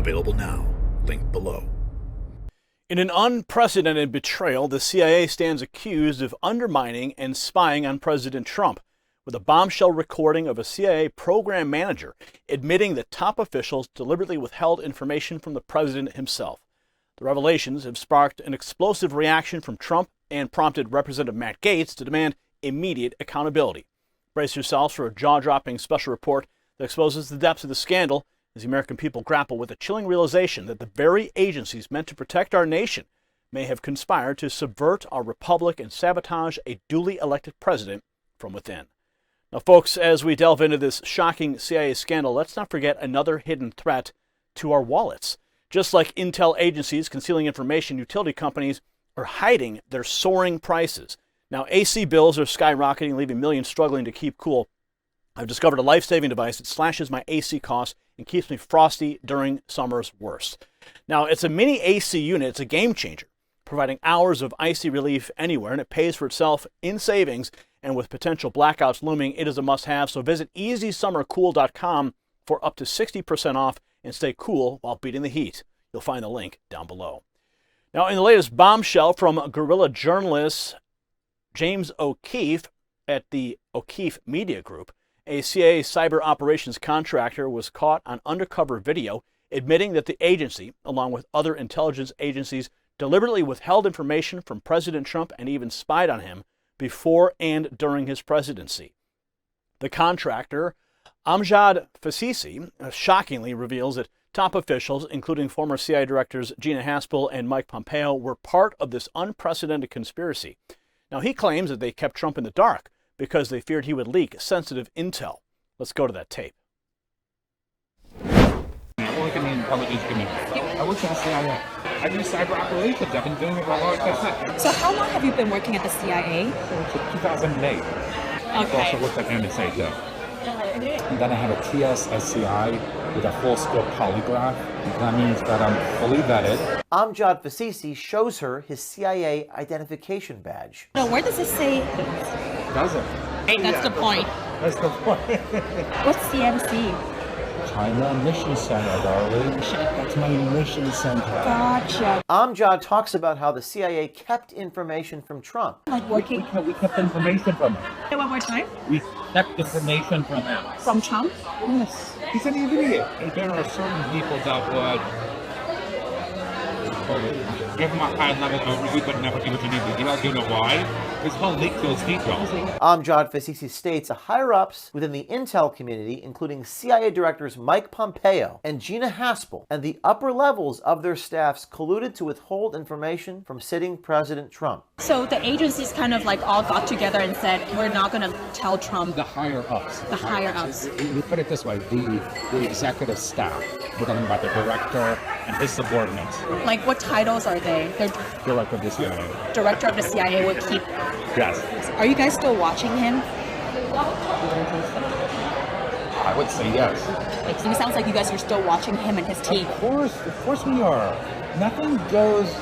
Available now. Link below. In an unprecedented betrayal, the CIA stands accused of undermining and spying on President Trump, with a bombshell recording of a CIA program manager admitting that top officials deliberately withheld information from the president himself. The revelations have sparked an explosive reaction from Trump and prompted Representative Matt Gaetz to demand immediate accountability. Brace yourselves for a jaw-dropping special report that exposes the depths of the scandal as the American people grapple with the chilling realization that the very agencies meant to protect our nation may have conspired to subvert our republic and sabotage a duly elected president from within. Now, folks, as we delve into this shocking CIA scandal, let's not forget another hidden threat to our wallets. Just like intel agencies concealing information, utility companies are hiding their soaring prices. Now, AC bills are skyrocketing, leaving millions struggling to keep cool. I've discovered a life-saving device that slashes my AC costs and keeps me frosty during summer's worst. Now, it's a mini AC unit. It's a game changer, providing hours of icy relief anywhere, and it pays for itself in savings. And with potential blackouts looming, it is a must-have. So visit easysummercool.com for up to 60% off and stay cool while beating the heat. You'll find the link down below. Now, in the latest bombshell from guerrilla journalist James O'Keefe at the O'Keefe Media Group, a CIA cyber operations contractor was caught on undercover video admitting that the agency, along with other intelligence agencies, deliberately withheld information from President Trump and even spied on him before and during his presidency. The contractor, Amjad Fseisi, shockingly reveals that top officials, including former CIA directors Gina Haspel and Mike Pompeo, were part of this unprecedented conspiracy. Now, he claims that they kept Trump in the dark because they feared he would leak sensitive intel. Let's go to that tape. I work in the intelligence community. I work for the CIA. I do cyber operations. I've been doing it for a long time. So how long have you been working at the CIA? Since 2008. I've also worked at NSA too. And then I have a TS-SCI with a full-scope polygraph. That means that I'm fully vetted. Amjad Fseisi shows her his CIA identification badge. No, where does it say? It doesn't. Hey, that's the point. That's the point. What's CMC? China Mission Center, darling. That's my mission center. Gotcha. Amjad talks about how the CIA kept information from Trump. Like working? We kept information from him. Say one more time. We kept information from him. From Trump? Yes. He's an idiot. There are certain people that would give him a high level overview but never give it to me. Do you know why? His whole leak those details. Amjad Fseisi states the higher-ups within the intel community, including CIA directors Mike Pompeo and Gina Haspel, and the upper levels of their staffs colluded to withhold information from sitting President Trump. So the agencies kind of like all got together and said, we're not going to tell Trump. The higher-ups. The higher-ups. We put it this way, the executive staff, we're talking about the director and his subordinates. Like what titles are they? They're Director of the CIA. Director of the CIA would keep. Yes. Are you guys still watching him? I would say yes. Like, it sounds like you guys are still watching him and his team. Of course we are. Nothing goes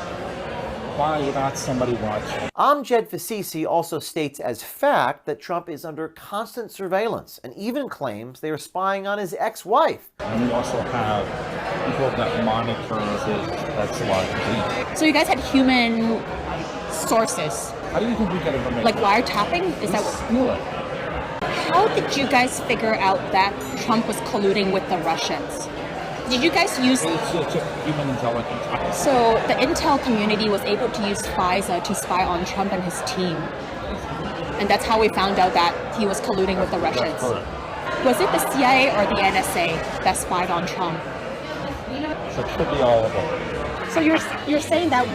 by without somebody watching. Amjad Fseisi also states as fact that Trump is under constant surveillance and even claims they are spying on his ex-wife. And we also have people that monitor his ex-wife. So you guys had human sources. How do you think we get information? Like wiretapping? Is that what? How did you guys figure out that Trump was colluding with the Russians? Did you guys use... It's human intelligence. So the intel community was able to use FISA to spy on Trump and his team. And that's how we found out that he was colluding with the Russians. Was it the CIA or the NSA that spied on Trump? So it should be all of them. So you're saying that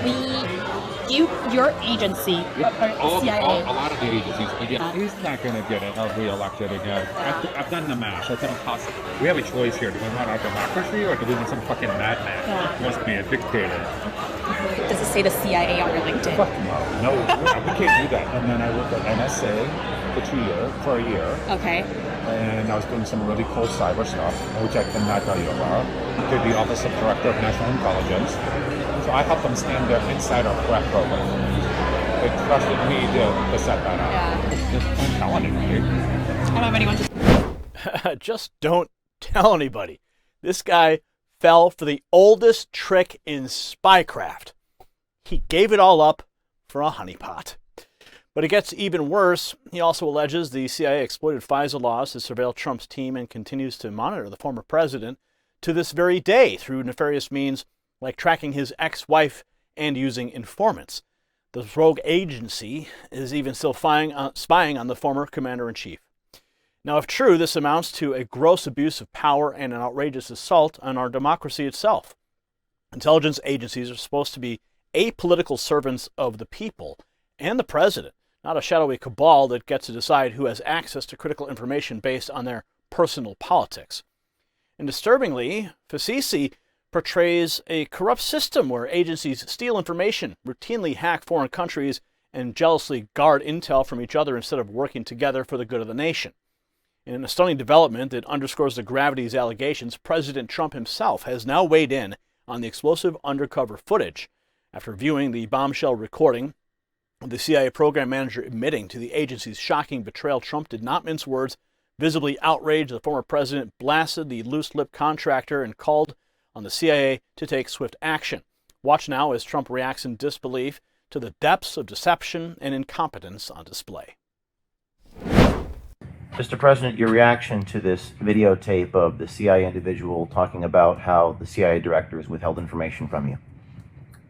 your agency, CIA. A lot of the agencies. He's not going to get re-elected again. I've done the math. It's impossible. We have a choice here. Do we want our democracy or do we want some fucking madman who wants to be a dictator? Does it say the CIA on your LinkedIn? Fuck no. No, we can't do that. And then I worked at NSA for a year. Okay. And I was doing some really cool cyber stuff, which I cannot tell you about. Did the Office of Director of National Intelligence. So I helped them stand their insider threat program. They trusted me to set that up. Yeah. Just don't tell anybody. I don't have anyone to... Just don't tell anybody. This guy fell for the oldest trick in spycraft. He gave it all up for a honeypot. But it gets even worse. He also alleges the CIA exploited FISA laws to surveil Trump's team and continues to monitor the former president to this very day through nefarious means like tracking his ex-wife and using informants. The rogue agency is even still spying on the former commander-in-chief. Now, if true, this amounts to a gross abuse of power and an outrageous assault on our democracy itself. Intelligence agencies are supposed to be apolitical servants of the people and the president, not a shadowy cabal that gets to decide who has access to critical information based on their personal politics. And disturbingly, Fseisi portrays a corrupt system where agencies steal information, routinely hack foreign countries, and jealously guard intel from each other instead of working together for the good of the nation. And in a stunning development that underscores the gravity of these allegations, President Trump himself has now weighed in on the explosive undercover footage after viewing the bombshell recording of the CIA program manager admitting to the agency's shocking betrayal. Trump did not mince words. Visibly outraged, the former president blasted the loose-lipped contractor and called on the CIA to take swift action. Watch now as Trump reacts in disbelief to the depths of deception and incompetence on display. Mr. President, your reaction to this videotape of the CIA individual talking about how the CIA directors withheld information from you.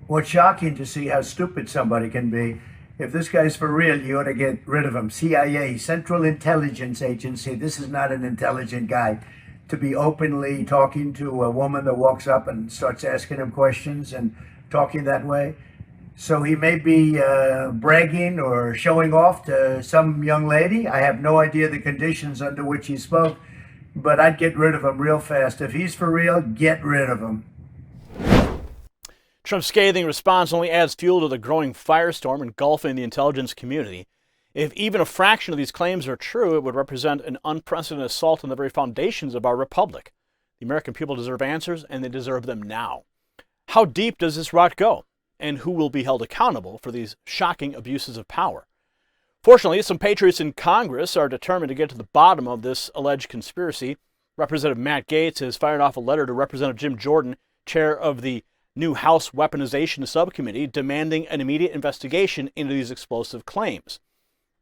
Well, it's shocking to see how stupid somebody can be. If this guy's for real, you ought to get rid of him. CIA, Central Intelligence Agency, this is not an intelligent guy. To be openly talking to a woman that walks up and starts asking him questions and talking that way. So he may be bragging or showing off to some young lady. I have no idea the conditions under which he spoke, but I'd get rid of him real fast. If he's for real, get rid of him. Trump's scathing response only adds fuel to the growing firestorm engulfing the intelligence community. If even a fraction of these claims are true, it would represent an unprecedented assault on the very foundations of our republic. The American people deserve answers, and they deserve them now. How deep does this rot go? And who will be held accountable for these shocking abuses of power? Fortunately, some patriots in Congress are determined to get to the bottom of this alleged conspiracy. Representative Matt Gaetz has fired off a letter to Representative Jim Jordan, chair of the new House Weaponization Subcommittee, demanding an immediate investigation into these explosive claims.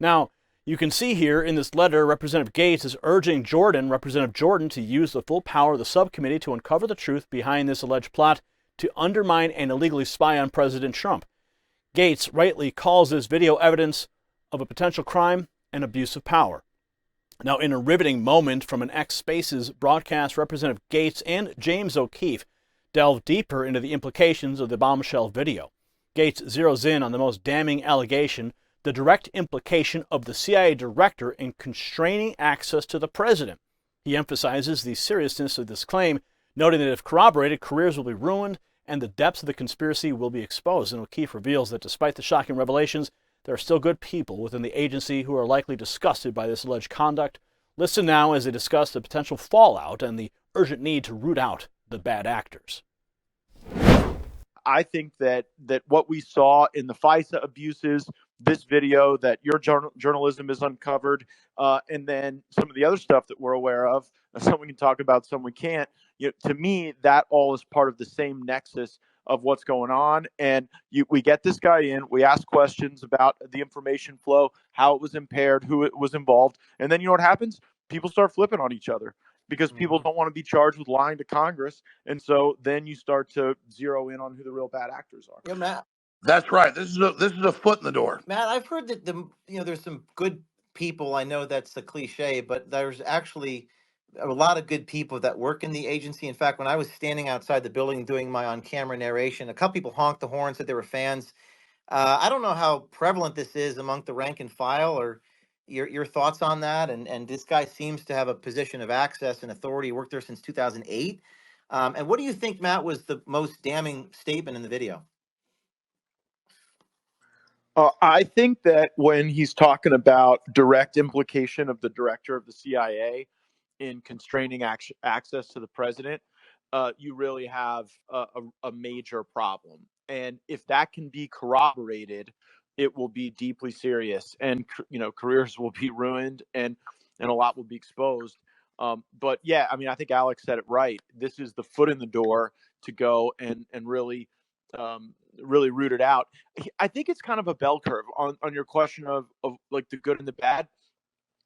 Now, you can see here in this letter, Representative Gaetz is urging Representative Jordan, to use the full power of the subcommittee to uncover the truth behind this alleged plot to undermine and illegally spy on President Trump. Gaetz rightly calls this video evidence of a potential crime and abuse of power. Now, in a riveting moment from an Spaces broadcast, Representative Gaetz and James O'Keefe delve deeper into the implications of the bombshell video. Gaetz zeroes in on the most damning allegation, the direct implication of the CIA director in constraining access to the president. He emphasizes the seriousness of this claim, noting that if corroborated, careers will be ruined and the depths of the conspiracy will be exposed. And O'Keefe reveals that despite the shocking revelations, there are still good people within the agency who are likely disgusted by this alleged conduct. Listen now as they discuss the potential fallout and the urgent need to root out the bad actors. I think that what we saw in the FISA abuses, this video that your journalism is uncovered, and then some of the other stuff that we're aware of, some we can talk about, some we can't. To me, that all is part of the same nexus of what's going on. And we get this guy in, we ask questions about the information flow, how it was impaired, who it was involved, and then you know what happens? People start flipping on each other, because people don't want to be charged with lying to Congress. And so then you start to zero in on who the real bad actors are. Yeah, Matt. That's right. This is a foot in the door. Matt, I've heard that there's some good people. I know that's a cliche, but there's actually a lot of good people that work in the agency. In fact, when I was standing outside the building doing my on-camera narration, a couple people honked the horn, said they were fans. I don't know how prevalent this is among the rank and file, or your thoughts on that. And this guy seems to have a position of access and authority. He worked there since 2008. And what do you think, Matt, was the most damning statement in the video? I think that when he's talking about direct implication of the director of the CIA in constraining access to the president, you really have a major problem. And if that can be corroborated, it will be deeply serious, and careers will be ruined, and a lot will be exposed. But yeah, I mean, I think Alex said it right. This is the foot in the door to go and really really root it out. I think it's kind of a bell curve on your question of like the good and the bad.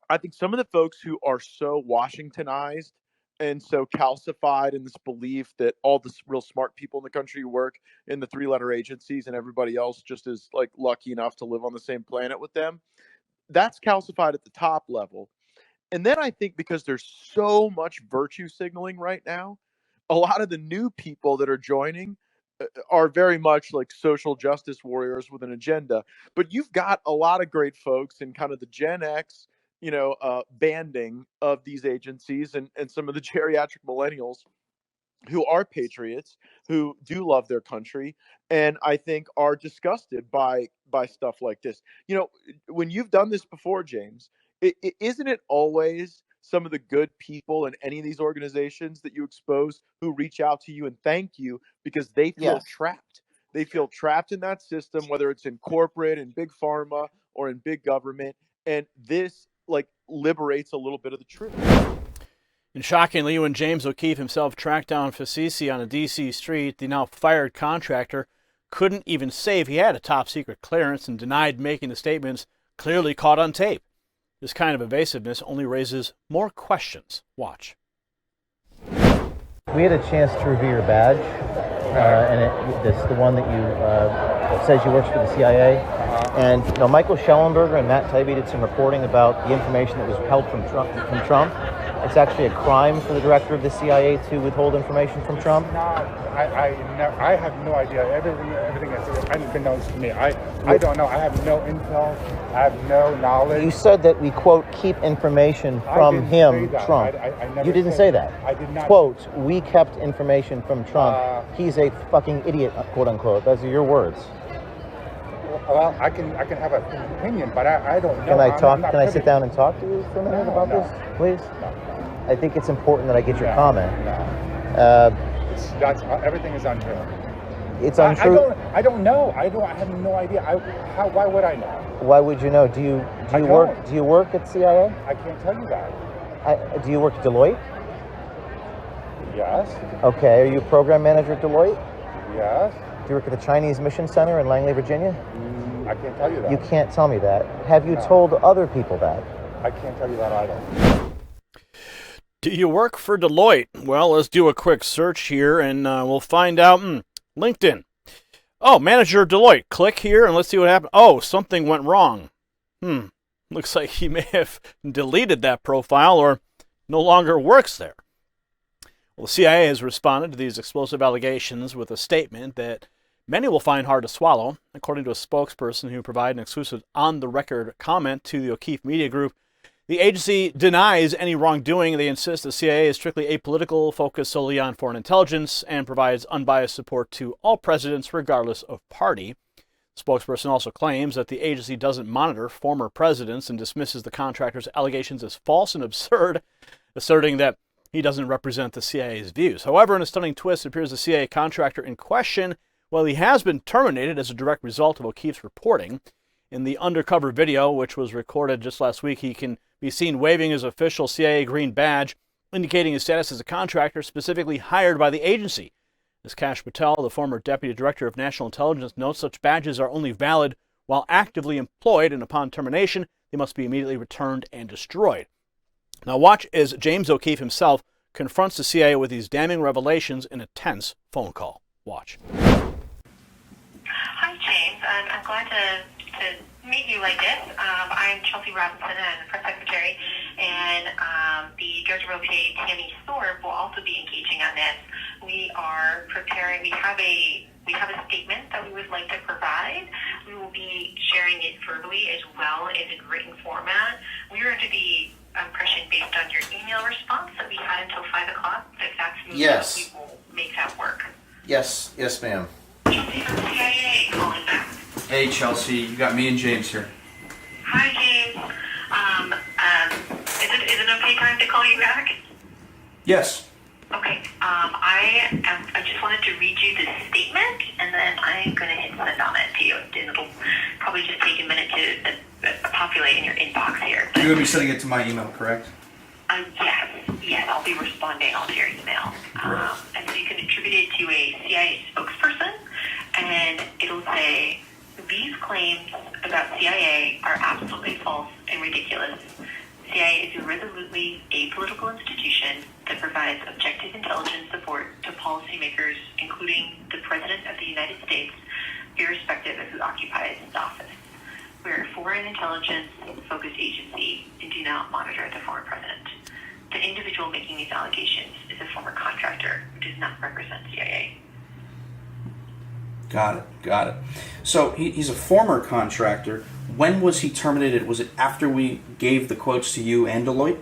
I think some of the folks who are so Washingtonized and so calcified in this belief that all the real smart people in the country work in the 3-letter agencies and everybody else just is like lucky enough to live on the same planet with them, that's calcified at the top level. And then I think because there's so much virtue signaling right now, a lot of the new people that are joining are very much like social justice warriors with an agenda. But you've got a lot of great folks in kind of the Gen X, banding of these agencies and some of the geriatric millennials who are patriots, who do love their country, and I think are disgusted by stuff like this. When you've done this before, James, isn't it always some of the good people in any of these organizations that you expose who reach out to you and thank you because they feel trapped? They feel trapped in that system, whether it's in corporate, in big pharma, or in big government, and this like liberates a little bit of the truth. And shockingly, when James O'Keefe himself tracked down Fseisi on a D.C. street, the now fired contractor couldn't even say if he had a top-secret clearance and denied making the statements clearly caught on tape. This kind of evasiveness only raises more questions. Watch. We had a chance to review your badge, and it's the one that that says you work for the CIA. And Michael Schellenberger and Matt Taibbi did some reporting about the information that was held from Trump. It's actually a crime for the director of the CIA to withhold information from Trump. No, I have no idea. Everything has been known to me. I don't know. I have no intel. I have no knowledge. You said that we, quote, keep information from him, Trump. I never you didn't say that. I did not. Quote, we kept information from Trump. He's a fucking idiot, quote unquote. Those are your words. Well, I can have an opinion, but I don't know. Can I talk? Can I sit down and talk to you for a minute about this, please? No. I think it's important that I get your comment. No. Everything is untrue. It's untrue. I don't know. I have no idea. Why would I know? Why would you know? Do you work at CIA? I can't tell you that. Do you work at Deloitte? Yes. Okay. Are you a program manager at Deloitte? Yes. Do you work at the Chinese Mission Center in Langley, Virginia? I can't tell you that. You can't tell me that. Have you told other people that? I can't tell you that either. Do you work for Deloitte? Well, let's do a quick search here and we'll find out. LinkedIn. Oh, manager of Deloitte. Click here and let's see what happened. Oh, something went wrong. Looks like he may have deleted that profile or no longer works there. Well, the CIA has responded to these explosive allegations with a statement that many will find hard to swallow. According to a spokesperson who provided an exclusive on-the-record comment to the O'Keefe Media Group, the agency denies any wrongdoing. They insist the CIA is strictly apolitical, focused solely on foreign intelligence, and provides unbiased support to all presidents regardless of party. The spokesperson also claims that the agency doesn't monitor former presidents and dismisses the contractor's allegations as false and absurd, asserting that he doesn't represent the CIA's views. However, in a stunning twist, it appears the CIA contractor in question, while he has been terminated as a direct result of O'Keefe's reporting. In the undercover video, which was recorded just last week, he can be seen waving his official CIA green badge, indicating his status as a contractor specifically hired by the agency. As Kash Patel, the former deputy director of national intelligence, notes, such badges are only valid while actively employed, and upon termination, they must be immediately returned and destroyed. Now watch as James O'Keefe himself confronts the CIA with these damning revelations in a tense phone call. Watch. Hi, James. I'm glad to meet you like this. I'm Chelsea Robinson, I'm the press secretary, and the Director of OPA, Tammy Thorpe, will also be engaging on this. We are preparing. We have a statement that we would like to provide. We will be sharing it verbally as well as in written format. We are under the impression, based on your email response, that we had until 5 o'clock. If that's moved, yes, we will make that work. Yes, ma'am. Chelsea from CIA calling back. Hey, Chelsea, you got me and James here. Hi, James. Is it okay time to call you back? Yes. Okay. I just wanted to read you the statement, and then I'm going to hit send on it to you. And it'll probably just take a minute to populate in your inbox here. You're going to be sending it to my email, correct? Yes, I'll be responding all to your email. And so you can attribute it to a CIA spokesperson, and it'll say, these claims about CIA are absolutely false and ridiculous. CIA is a resolutely apolitical institution that provides objective intelligence support to policymakers, including the President of the United States, irrespective of who occupies his office. We're a foreign intelligence-focused agency and do not monitor the former president. The individual making these allegations is a former contractor who does not represent CIA. Got it. So he's a former contractor. When was he terminated? Was it after we gave the quotes to you and Deloitte?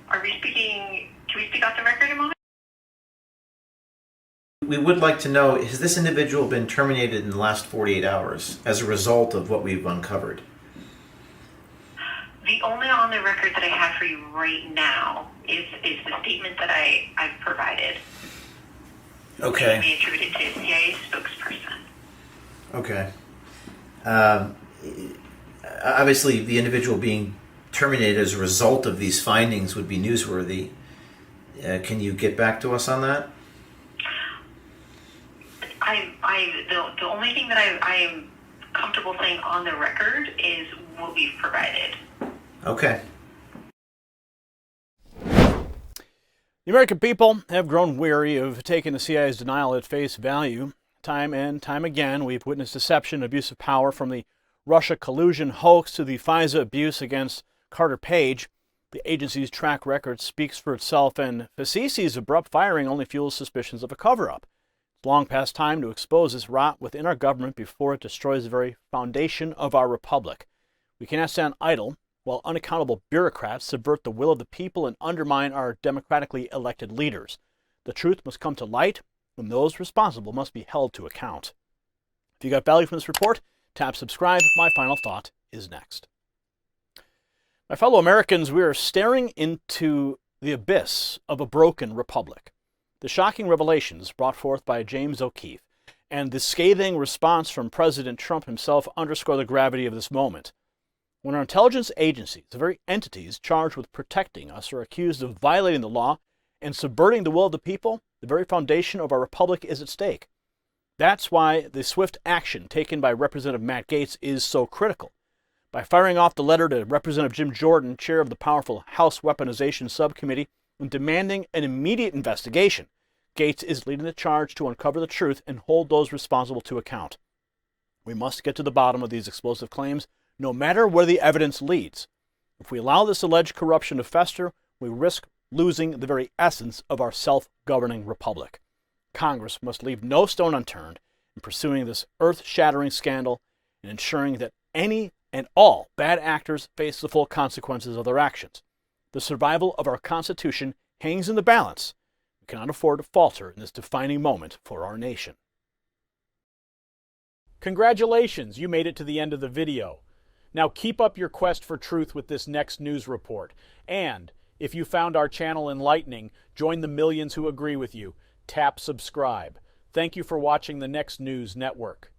Are we speaking, can we speak off the record a moment? We would like to know, has this individual been terminated in the last 48 hours as a result of what we've uncovered? The only on the record that I have for you right now is the statement that I've provided. Okay. It may be attributed to a CIA spokesperson. Okay. Obviously, the individual being terminated as a result of these findings would be newsworthy. Can you get back to us on that? The only thing that I am comfortable saying on the record is what we've provided. Okay. The American people have grown weary of taking the CIA's denial at face value. Time and time again, we've witnessed deception and abuse of power, from the Russia collusion hoax to the FISA abuse against Carter Page. The agency's track record speaks for itself, and Fseisi's abrupt firing only fuels suspicions of a cover-up. It's long past time to expose this rot within our government before it destroys the very foundation of our republic. We cannot stand idle while unaccountable bureaucrats subvert the will of the people and undermine our democratically elected leaders. The truth must come to light, and those responsible must be held to account. If you got value from this report, tap subscribe. My final thought is next. My fellow Americans, we are staring into the abyss of a broken republic. The shocking revelations brought forth by James O'Keefe and the scathing response from President Trump himself underscore the gravity of this moment. When our intelligence agencies, the very entities charged with protecting us, are accused of violating the law and subverting the will of the people, the very foundation of our republic is at stake. That's why the swift action taken by Representative Matt Gaetz is so critical. By firing off the letter to Representative Jim Jordan, chair of the powerful House Weaponization Subcommittee, and demanding an immediate investigation, Gaetz is leading the charge to uncover the truth and hold those responsible to account. We must get to the bottom of these explosive claims, no matter where the evidence leads. If we allow this alleged corruption to fester, we risk losing the very essence of our self-governing republic. Congress must leave no stone unturned in pursuing this earth-shattering scandal and ensuring that any and all bad actors face the full consequences of their actions. The survival of our Constitution hangs in the balance. We cannot afford to falter in this defining moment for our nation. Congratulations, you made it to the end of the video. Now keep up your quest for truth with this next news report. And if you found our channel enlightening, join the millions who agree with you. Tap subscribe. Thank you for watching the Next News Network.